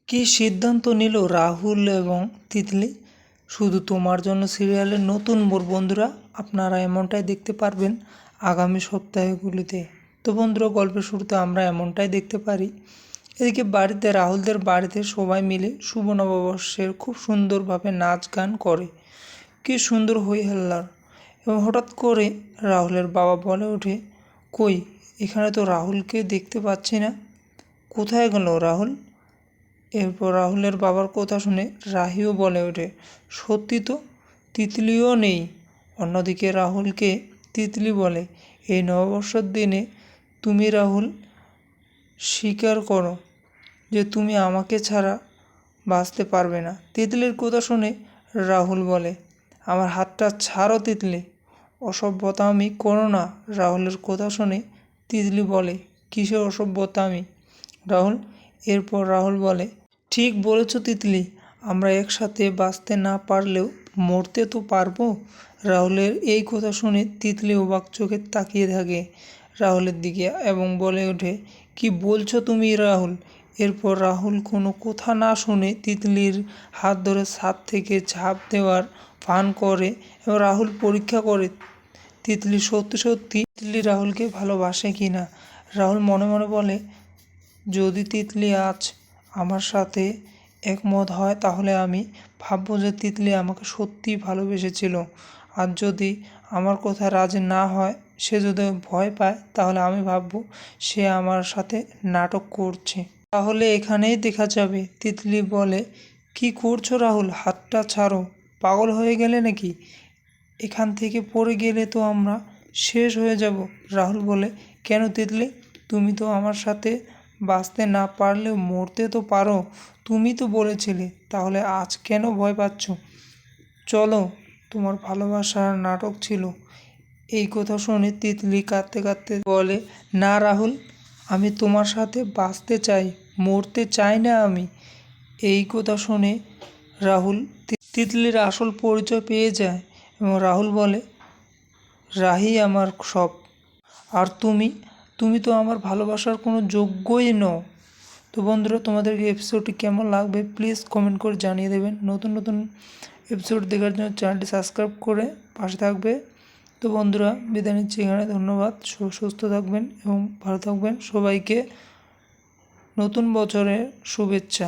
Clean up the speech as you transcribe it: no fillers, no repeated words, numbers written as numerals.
কি সিদ্ধান্ত নিল রাহুল এবং তিতলি? শুধু তোমার জন্য সিরিয়ালের নতুন মোড় বন্ধুরা, আপনারা এমনটাই দেখতে পারবেন আগামী সপ্তাহগুলিতে। তো বন্ধুরা, গল্পের শুরুতে আমরা এমনটাই দেখতে পারি, এদিকে বাড়িতে রাহুলদের বাড়িতে সবাই মিলে শুভ নববর্ষের খুব সুন্দরভাবে নাচ গান করে। কি সুন্দর হই হাল্লার। এবং হঠাৎ করে রাহুলের বাবা বলে ওঠে, কই, এখানে তো রাহুলকে দেখতে পাচ্ছি না, কোথায় গেল রাহুল? এরপর রাহুলের বাবার কথা শুনে রাহিও বলে ওঠে, সত্যি তো, তিতলিও নেই। অন্যদিকে রাহুলকে তিতলি বলে, এই নববর্ষের দিনে তুমি রাহুল স্বীকার করো যে তুমি আমাকে ছাড়া বাঁচতে পারবে না। তিতলির কথা শুনে রাহুল বলে, আমার হাতটা ছাড়ো তিতলি, অসভ্যতামি করো না। রাহুলের কথা শুনে তিতলি বলে, কিসের অসভ্যতামি রাহুল? এরপর রাহুল বলে, ঠিক বলেছ তিতলি, আমরা একসাথে বাঁচতে না পারলেও মরতে তো পারবো। রাহুলের এই কথা শুনে তিতলি অবাক চোখে তাকিয়ে থাকে রাহুলের দিকে এবং বলে ওঠে, কি বলছো তুমি রাহুল? এরপর রাহুল কোনো কথা না শুনে তিতলির হাত ধরে ছাদ থেকে ঝাঁপ দেওয়ার ভান করে এবং রাহুল পরীক্ষা করে তিতলি সত্যি সত্যি তিতলি রাহুলকে ভালোবাসে কি না। রাহুল মনে মনে বলে, যদি তিতলি আজ আমার সাথে একমত হয় তাহলে আমি ভাববো যে তিতলি আমাকে সত্যিই ভালোবেসেছিল। আর যদি আমার কথা রাজি না হয়, সে যদি ভয় পায়, তাহলে আমি ভাববো সে আমার সাথে নাটক করছে। তাহলে এখানেই দেখা যাবে। তিতলি বলে, কি করছো রাহুল? হাতটা ছাড়ো, পাগল হয়ে গেলে নাকি? এখান থেকে পড়ে গেলে তো আমরা শেষ হয়ে যাব। রাহুল বলে, কেন তিতলি, তুমি তো আমার সাথে বাঁচতে না পারলেও মরতে তো পারো, তুমি তো বলেছিলে, তাহলে আজ কেন ভয় পাচ্ছ? চলো, তোমার ভালোবাসার নাটক ছিল। এই কথা শুনে তিতলি কাঁদতে কাঁদতে বলে, না রাহুল, আমি তোমার সাথে বাঁচতে চাই, মরতে চাই না আমি। এই কথা শুনে রাহুল তিতলির আসল পরিচয় পেয়ে যায় এবং রাহুল বলে, রাহি আমার সব, আর তুমি তুমি তো আমার ভালোবাসার কোনো যোগ্যই নও। তো বন্ধুরা, তোমাদের এই এপিসোডটি কেমন লাগবে প্লিজ কমেন্ট করে জানিয়ে দেবেন। নতুন নতুন এপিসোড দেখার জন্য চ্যানেলটি সাবস্ক্রাইব করে পাশে থাকবে। তো বন্ধুরা, বিদায় নিচ্ছি এখানে। ধন্যবাদ। সুস্থ থাকবেন এবং ভালো থাকবেন। সবাইকে নতুন বছরের শুভেচ্ছা।